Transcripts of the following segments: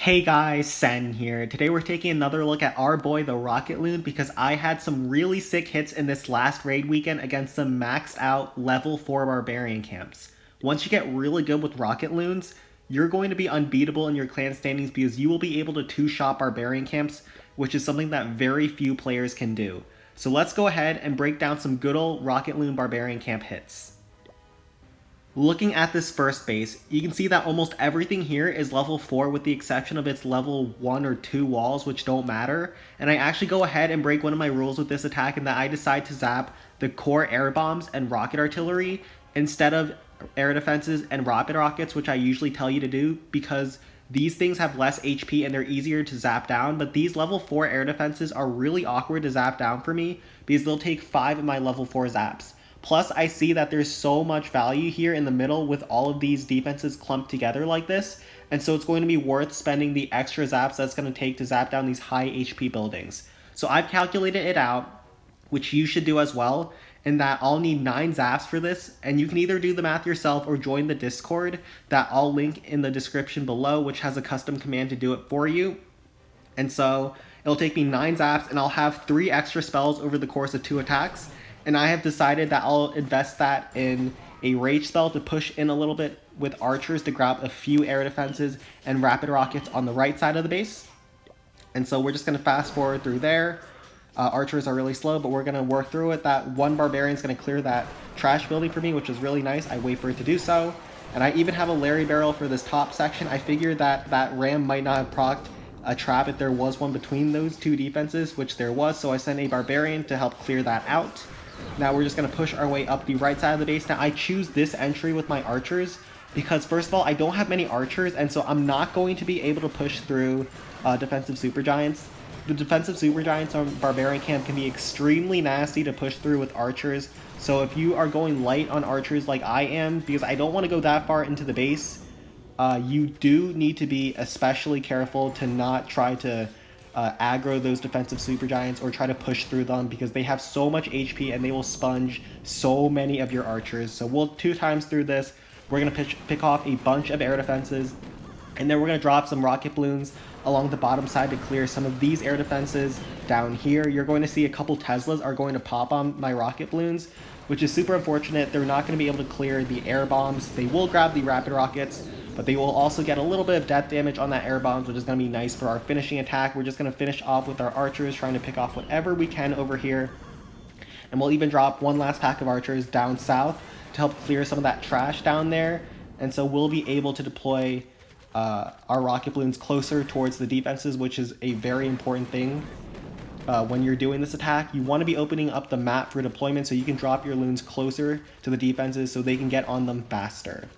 Hey guys, Sen here. Today we're taking another look at our boy the Rocket Loon because I had some really sick hits in this last raid weekend against some maxed out level 4 barbarian camps. Once you get really good with Rocket Loons, you're going to be unbeatable in your clan standings because you will be able to two-shot barbarian camps, which is something that very few players can do. So let's go ahead and break down some good old Rocket Loon barbarian camp hits. Looking at this first base, you can see that almost everything here is level 4 with the exception of its level 1 or 2 walls, which don't matter. And I actually go ahead and break one of my rules with this attack in that I decide to zap the core air bombs and rocket artillery instead of air defenses and rapid rockets, which I usually tell you to do because these things have less HP and they're easier to zap down. But these level 4 air defenses are really awkward to zap down for me because they'll take 5 of my level 4 zaps. Plus, I see that there's so much value here in the middle with all of these defenses clumped together like this, and so it's going to be worth spending the extra zaps that's going to take to zap down these high HP buildings. So I've calculated it out, which you should do as well, in that I'll need 9 zaps for this, and you can either do the math yourself or join the Discord that I'll link in the description below, which has a custom command to do it for you. And so it'll take me 9 zaps, and I'll have 3 extra spells over the course of 2 attacks. And I have decided that I'll invest that in a rage spell to push in a little bit with archers to grab a few air defenses and rapid rockets on the right side of the base. And so we're just going to fast forward through there. Archers are really slow, but we're going to work through it. That one barbarian is going to clear that trash building for me, which is really nice. I wait for it to do so. And I even have a Larry barrel for this top section. I figured that that ram might not have procced a trap if there was one between those two defenses, which there was, so I sent a barbarian to help clear that out. Now we're just going to push our way up the right side of the base. Now I choose this entry with my archers because first of all, I don't have many archers, and so I'm not going to be able to push through defensive supergiants. The defensive supergiants on Barbarian Camp can be extremely nasty to push through with archers, so if you are going light on archers like I am, because I don't want to go that far into the base, you do need to be especially careful to not try to aggro those defensive supergiants or try to push through them because they have so much HP and they will sponge so many of your archers. So we'll 2 times through this. We're going to pick off a bunch of air defenses, and then we're going to drop some rocket balloons along the bottom side to clear some of these air defenses down here. You're going to see a couple Teslas are going to pop on my rocket balloons, which is super unfortunate. They're not going to be able to clear the air bombs. They will grab the rapid rockets, but they will also get a little bit of death damage on that air bombs, which is going to be nice for our finishing attack. We're just going to finish off with our archers, trying to pick off whatever we can over here. And we'll even drop one last pack of archers down south to help clear some of that trash down there. And so we'll be able to deploy our rocket balloons closer towards the defenses, which is a very important thing. When you're doing this attack, you want to be opening up the map for deployment so you can drop your loons closer to the defenses so they can get on them faster.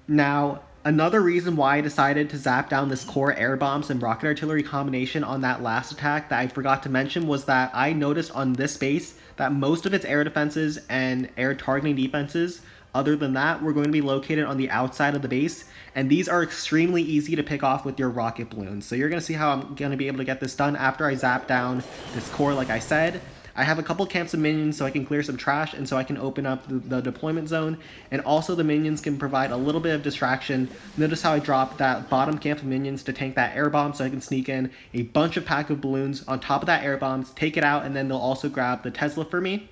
Now, another reason why I decided to zap down this core air bombs and rocket artillery combination on that last attack that I forgot to mention was that I noticed on this base that most of its air defenses and air targeting defenses, other than that, were going to be located on the outside of the base, and these are extremely easy to pick off with your rocket balloons. So you're going to see how I'm going to be able to get this done after I zap down this core like I said. I have a couple camps of minions so I can clear some trash and so I can open up the deployment zone, and also the minions can provide a little bit of distraction. Notice how I dropped that bottom camp of minions to tank that air bomb so I can sneak in a bunch of pack of balloons on top of that air bombs, take it out, and then they'll also grab the Tesla for me.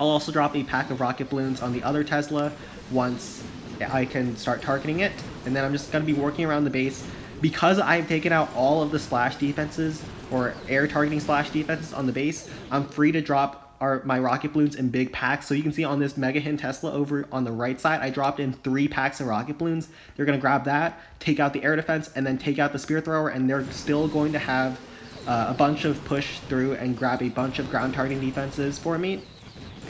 I'll also drop a pack of rocket balloons on the other Tesla once I can start targeting it, and then I'm just going to be working around the base. Because I've taken out all of the splash defenses or air targeting splash defenses on the base, I'm free to drop my rocket balloons in big packs. So you can see on this Mega Hin Tesla over on the right side, I dropped in 3 packs of rocket balloons. They're going to grab that, take out the air defense, and then take out the spear thrower, and they're still going to have a bunch of push through and grab a bunch of ground targeting defenses for me.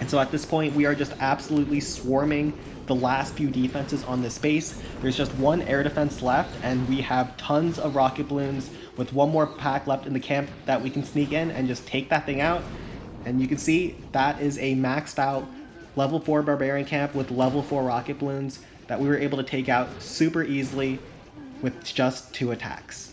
And so at this point, we are just absolutely swarming the last few defenses on this base. There's just 1 air defense left, and we have tons of rocket balloons with 1 more pack left in the camp that we can sneak in and just take that thing out. And you can see that is a maxed out level 4 barbarian camp with level 4 rocket balloons that we were able to take out super easily with just 2 attacks.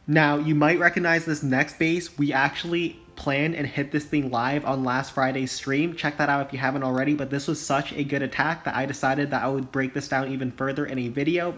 Now, you might recognize this next base. We actually planned and hit this thing live on last Friday's stream. Check that out if you haven't already, but this was such a good attack that I decided that I would break this down even further in a video.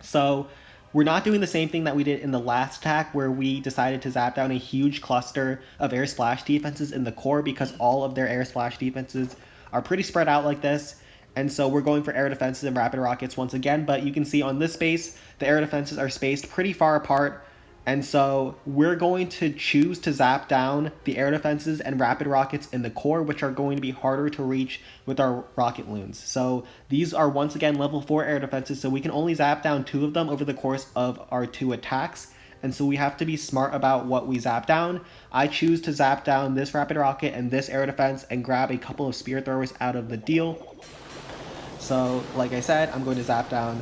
So we're not doing the same thing that we did in the last attack where we decided to zap down a huge cluster of air splash defenses in the core, because all of their air splash defenses are pretty spread out like this. And so we're going for air defenses and rapid rockets once again, but you can see on this base, the air defenses are spaced pretty far apart. And so we're going to choose to zap down the air defenses and rapid rockets in the core, which are going to be harder to reach with our rocket loons. So these are once again level 4 air defenses, so we can only zap down 2 of them over the course of our 2 attacks. And so we have to be smart about what we zap down. I choose to zap down this rapid rocket and this air defense and grab a couple of spear throwers out of the deal. So like I said, I'm going to zap down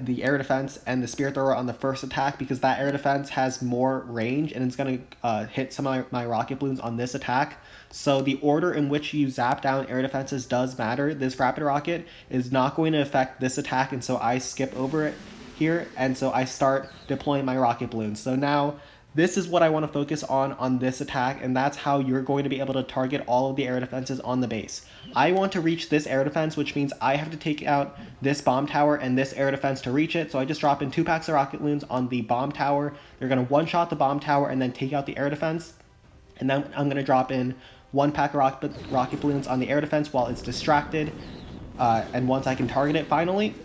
the air defense and the spear thrower on the first attack, because that air defense has more range and it's going to hit some of my rocket balloons on this attack. So the order in which you zap down air defenses does matter. This rapid rocket is not going to affect this attack, and so I skip over it here, and so I start deploying my rocket balloons. So now this is what I want to focus on this attack, and that's how you're going to be able to target all of the air defenses on the base. I want to reach this air defense, which means I have to take out this bomb tower and this air defense to reach it. So I just drop in 2 packs of rocket balloons on the bomb tower. They're going to one-shot the bomb tower and then take out the air defense. And then I'm going to drop in 1 pack of rocket balloons on the air defense while it's distracted. And once I can target it finally.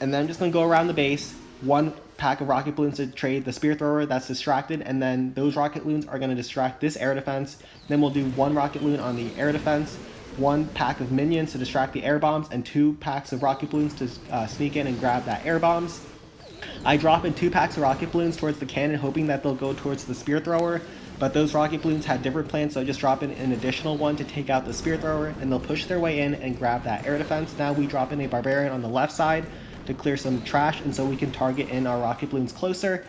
And then I'm just going to go around the base, 1 pack of rocket balloons to trade the spear thrower that's distracted, and then those rocket balloons are going to distract this air defense. Then we'll do 1 rocket balloon on the air defense, 1 pack of minions to distract the air bombs, and 2 packs of rocket balloons to sneak in and grab that air bombs. I drop in 2 packs of rocket balloons towards the cannon, hoping that they'll go towards the spear thrower, but those rocket balloons had different plans, so I just drop in an additional 1 to take out the spear thrower, and they'll push their way in and grab that air defense. Now we drop in a barbarian on the left side to clear some trash, and so we can target in our rocket balloons closer.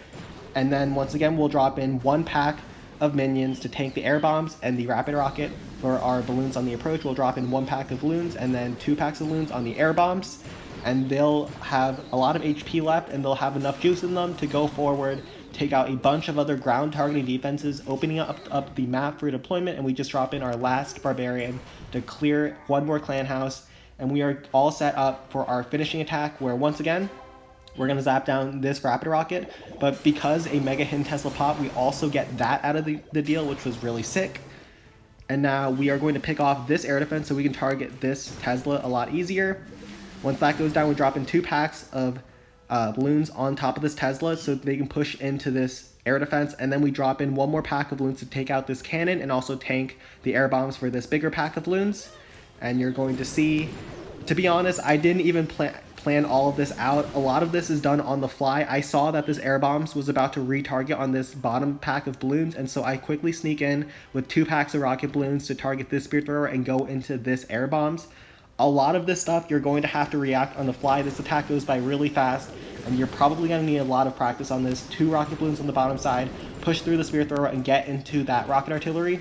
And then once again we'll drop in 1 pack of minions to tank the air bombs and the rapid rocket. For our balloons on the approach, we'll drop in 1 pack of balloons and then 2 packs of balloons on the air bombs, and they'll have a lot of HP left and they'll have enough juice in them to go forward, take out a bunch of other ground targeting defenses, opening up the map for deployment. And we just drop in our last barbarian to clear 1 more clan house, and we are all set up for our finishing attack, where once again we're going to zap down this rapid rocket. But because a mega hidden Tesla pop, we also get that out of the deal, which was really sick. And now we are going to pick off this air defense so we can target this Tesla a lot easier. Once that goes down, we drop in 2 packs of balloons on top of this Tesla so they can push into this air defense, and then we drop in 1 more pack of balloons to take out this cannon and also tank the air bombs for this bigger pack of balloons. And you're going to see, to be honest, I didn't even plan all of this out. A lot of this is done on the fly. I saw that this air bombs was about to retarget on this bottom pack of balloons, and so I quickly sneak in with 2 packs of rocket balloons to target this spear thrower and go into this air bombs. A lot of this stuff you're going to have to react on the fly. This attack goes by really fast, and you're probably going to need a lot of practice on this. 2 rocket balloons on the bottom side, push through the spear thrower and get into that rocket artillery.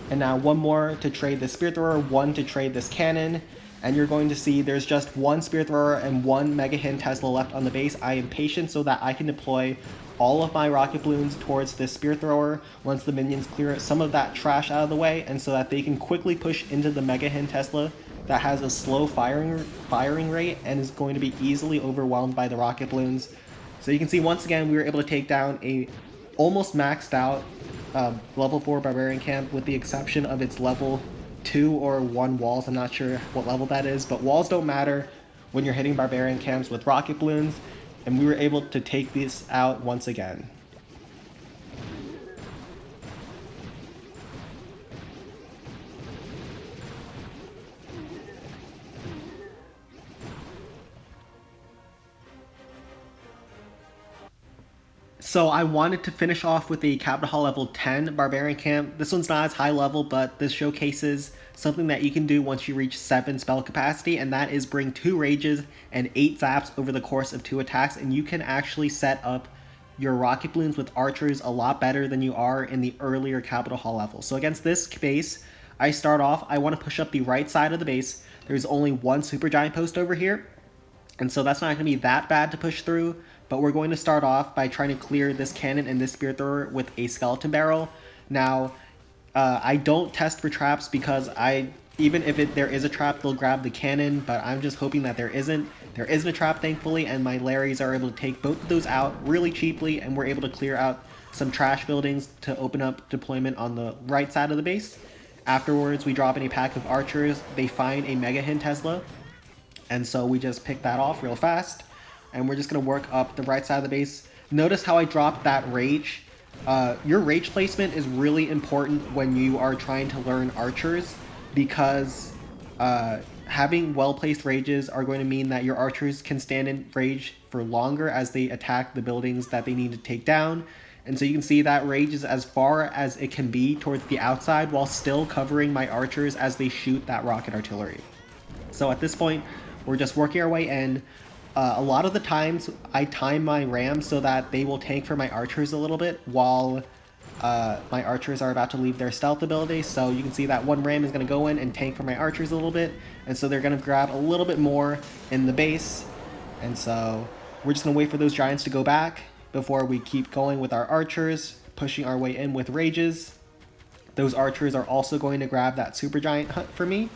And now 1 more to trade the spear thrower, 1 to trade this cannon. And you're going to see there's just 1 spear thrower and 1 mega hidden Tesla left on the base. I am patient so that I can deploy all of my rocket balloons towards this spear thrower once the minions clear some of that trash out of the way, and so that they can quickly push into the mega hidden Tesla that has a slow firing rate and is going to be easily overwhelmed by the rocket balloons. So you can see once again we were able to take down a almost maxed out level 4 barbarian camp, with the exception of its level 2 or 1 walls. I'm not sure what level that is, but walls don't matter when you're hitting barbarian camps with rocket balloons, and we were able to take this out once again. So I wanted to finish off with a Capital Hall level 10 Barbarian Camp. This one's not as high level, but this showcases something that you can do once you reach 7 spell capacity, and that is bring 2 Rages and 8 Zaps over the course of 2 attacks, and you can actually set up your rocket balloons with archers a lot better than you are in the earlier Capital Hall level. So against this base, I start off, I want to push up the right side of the base. There's only 1 Super Giant post over here, and so that's not going to be that bad to push through. But we're going to start off by trying to clear this cannon and this spear thrower with a skeleton barrel. Now, I don't test for traps because even if there is a trap, they'll grab the cannon, but I'm just hoping that there isn't. There isn't a trap, thankfully, and my Larrys are able to take both of those out really cheaply, and we're able to clear out some trash buildings to open up deployment on the right side of the base. Afterwards, we drop in a pack of archers. They find a Mega Hin Tesla, and so we just pick that off real fast, and we're just going to work up the right side of the base. Notice how I dropped that rage. Your rage placement is really important when you are trying to learn archers, because having well-placed rages are going to mean that your archers can stand in rage for longer as they attack the buildings that they need to take down. And so you can see that rage is as far as it can be towards the outside while still covering my archers as they shoot that rocket artillery. So at this point, we're just working our way in. A lot of the times, I time my rams so that they will tank for my archers a little bit while my archers are about to leave their stealth ability. So you can see that one ram is going to go in and tank for my archers a little bit, and so they're going to grab a little bit more in the base. And so we're just going to wait for those giants to go back before we keep going with our archers, pushing our way in with rages. Those archers are also going to grab that super giant hunt for me,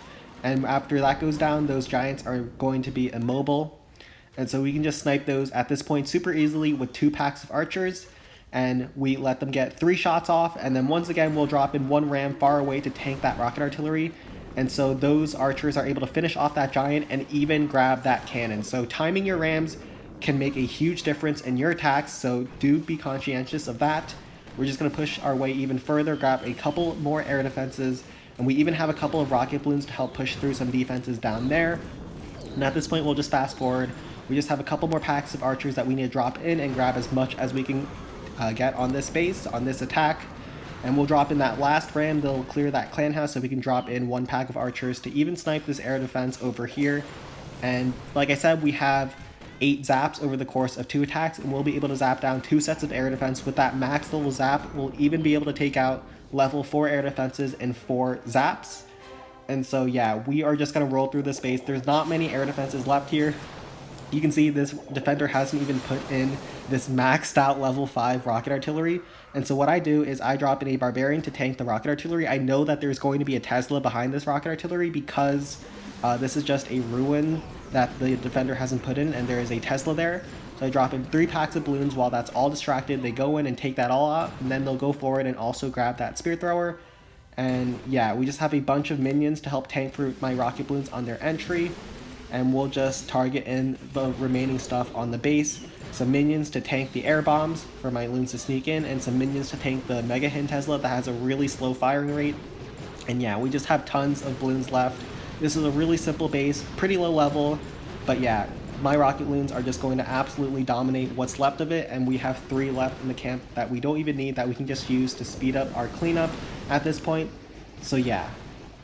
and after that goes down, those giants are going to be immobile. And so we can just snipe those at this point super easily with 2 packs of archers, and we let them get 3 shots off, and then once again we'll drop in 1 ram far away to tank that rocket artillery. And so those archers are able to finish off that giant and even grab that cannon. So timing your rams can make a huge difference in your attacks, so do be conscientious of that. We're just going to push our way even further, grab a couple more air defenses, and we even have a couple of rocket balloons to help push through some defenses down there. And at this point we'll just fast forward. We just have a couple more packs of archers that we need to drop in and grab as much as we can get on this base, on this attack. And we'll drop in that last ram. They'll clear that clan house so we can drop in 1 pack of archers to even snipe this air defense over here. And like I said, we have 8 zaps over the course of 2 attacks, and we'll be able to zap down 2 sets of air defense. With that max level zap, we'll even be able to take out level 4 air defenses in 4 zaps. And so yeah, we are just going to roll through this base. There's not many air defenses left here. You can see this defender hasn't even put in this maxed out level 5 rocket artillery. And so what I do is I drop in a barbarian to tank the rocket artillery. I know that there's going to be a Tesla behind this rocket artillery because this is just a ruin that the defender hasn't put in, and there is a Tesla there. So I drop in 3 packs of balloons while that's all distracted. They go in and take that all out, and then they'll go forward and also grab that spear thrower. And yeah, we just have a bunch of minions to help tank for my rocket balloons on their entry. And we'll just target in the remaining stuff on the base. Some minions to tank the air bombs for my loons to sneak in, and some minions to tank the Mega Hin Tesla that has a really slow firing rate. And yeah, we just have tons of balloons left. This is a really simple base, pretty low level, but yeah, my rocket loons are just going to absolutely dominate what's left of it, and we have 3 left in the camp that we don't even need, that we can just use to speed up our cleanup at this point. So yeah.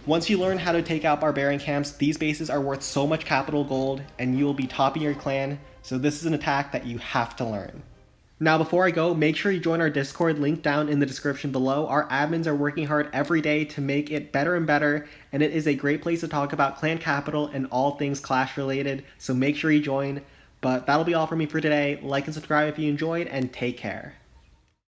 Once you learn how to take out barbarian camps, these bases are worth so much capital gold, and you will be topping your clan, so this is an attack that you have to learn. Now before I go, make sure you join our Discord, link down in the description below. Our admins are working hard every day to make it better and better, and it is a great place to talk about clan capital and all things Clash related, so make sure you join. But that'll be all for me for today. Like and subscribe if you enjoyed, and take care.